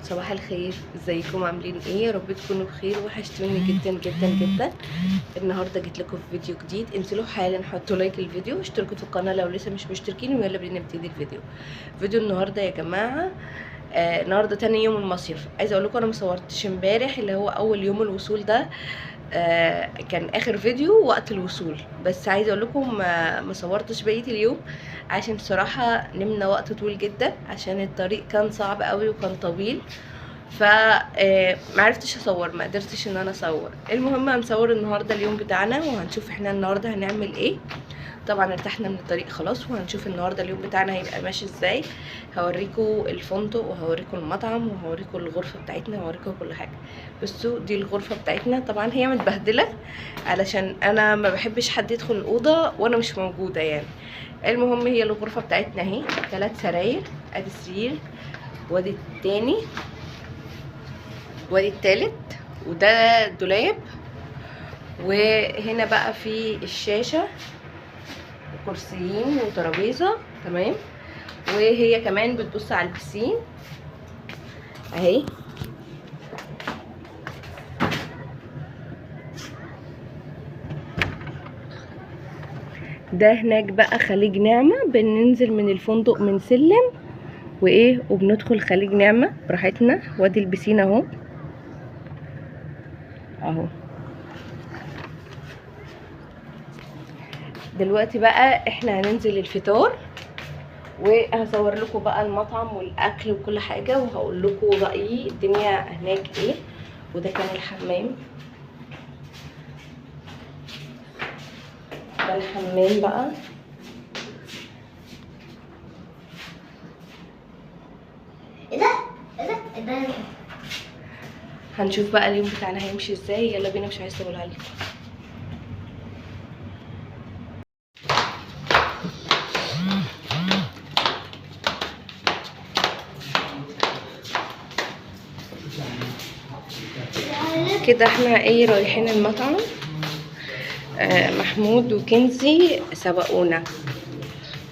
صباح الخير، ازيكم؟ عاملين ايه؟ يا رب تكونوا بخير. وحشتوني جدا جدا جدا. النهارده جيت لكم في فيديو جديد. انزلوا حالا حطوا لايك للفيديو واشتركوا في القناه لو لسه مش مشتركين، ويلا بينا نبتدي الفيديو. فيديو النهارده يا جماعه، النهارده تاني يوم المصيف. عايزه اقول لكم انا مصورتش امبارح اللي هو اول يوم الوصول ده، كان اخر فيديو وقت الوصول، بس عايزه اقول لكم ما صورتش بقيه اليوم عشان بصراحه نمنا وقت طويل جدا، عشان الطريق كان صعب قوي وكان طويل، فمعرفتش اصور، ما قدرتش ان انا اصور. المهم هنصور النهارده اليوم بتاعنا وهنشوف احنا النهارده هنعمل ايه. طبعا ارتحنا من الطريق خلاص، وهنشوف النهارده اليوم بتاعنا هيبقى ماشي ازاي. هوريكم الفندق وهوريكم المطعم وهوريكم الغرفه بتاعتنا وهوريكم كل حاجه. بصوا دي الغرفه بتاعتنا، طبعا هي متبهدله علشان انا ما بحبش حد يدخل الاوضه وانا مش موجوده يعني. المهم هي الغرفه بتاعتنا اهي، 3 سراير، ادي سرير وادي التاني وادي التالت، وده دولاب، وهنا بقى في الشاشة وكرسيين وترابيزة، تمام. وهي كمان بتبص على البسين اهي. ده هناك بقى خليج نعمة، بننزل من الفندق من سلم وايه وبندخل خليج نعمة براحتنا. وادي البسين اهو اهو. دلوقتي بقى احنا هننزل الفطار، وهصور لكم بقى المطعم والاكل وكل حاجه، وهقول لكم رايي الدنيا هناك ايه. وده كان الحمام، ده الحمام بقى. ايه ده ايه ده. هنشوف بقى اليوم بتاعنا هيمشي ازاي. يلا بينا، مش عايزه اقولها لكم. كده احنا ايه رايحين المطعم. محمود وكنزي سبقونا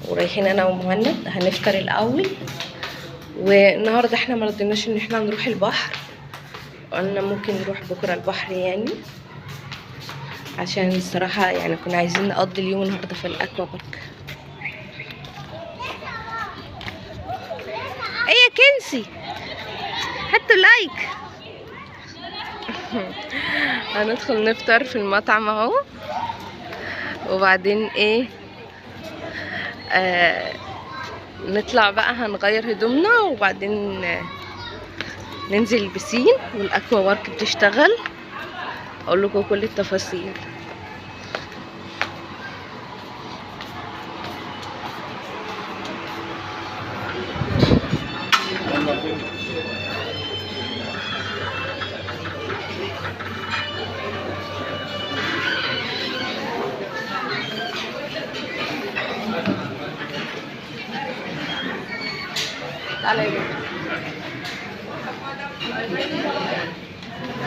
ورايحين انا ومهند. هنفطر الاول، والنهارده احنا ما رضيناش ان احنا نروح البحر، قلنا ممكن نروح بكره البحر يعني، عشان الصراحه يعني كنا عايزين نقضي اليوم النهارده في الاكوا بارك. ايه يا كنزي، حطوا لايك. هندخل نفطر في المطعم اهو، وبعدين ايه نطلع بقى هنغير هدومنا، وبعدين ننزل البسين والاكوا بارك بتشتغل. اقول لكم كل التفاصيل. تعالى يا بنتي.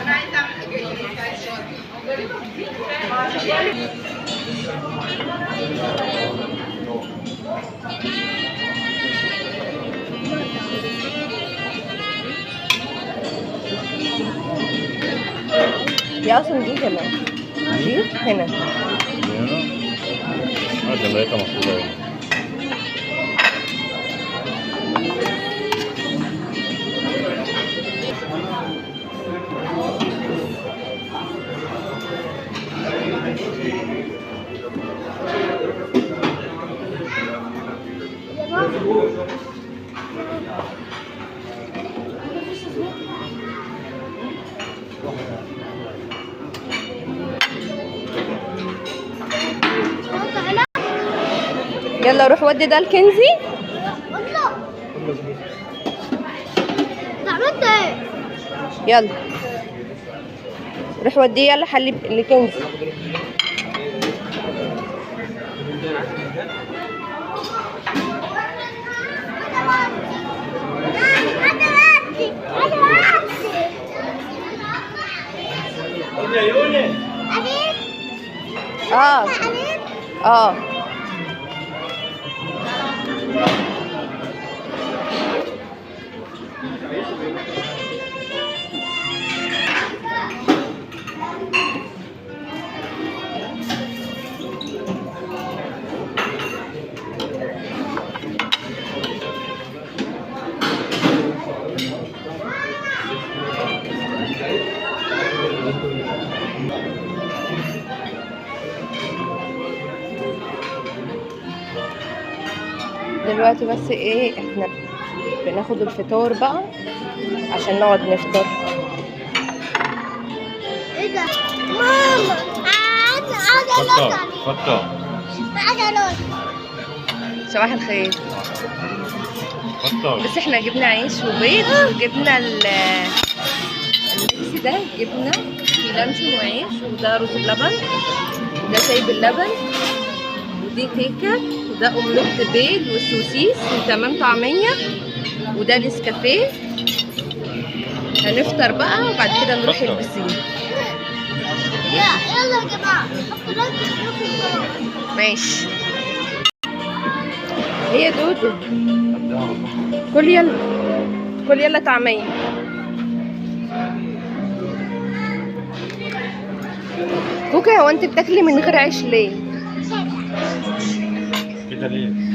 انا عايزه اعمل دي اصلا دي كمان دي هنا. هذا اللي هيك مفروض. يلا روح ودي ده لكنزي. عملت ايه؟ يلا روح وديه، يلا حلي لكنزي. اه دلوقتي بس ايه، احنا بناخد الفطار بقى عشان نقعد نفطر. ايه ده؟ ماما عايزة فطار. صباح الخير. فطار. بس احنا جبنا عيش وبيض وجبنا الميكس ده، جبنا في لانشون وعيش، وده رز بلبن، وده شاي باللبن، ودي كيكه، وده اومليت بيض والسوسيس وكمان طعميه، وده نسكافيه. هنفطر بقى وبعد كده نروح البسين. يلا يا جماعة ماشي. هي دودو كل يلا، كل يلا طعمية. كوكا، هو انت بتاكلي من غير عيش ليه؟ كده ليه؟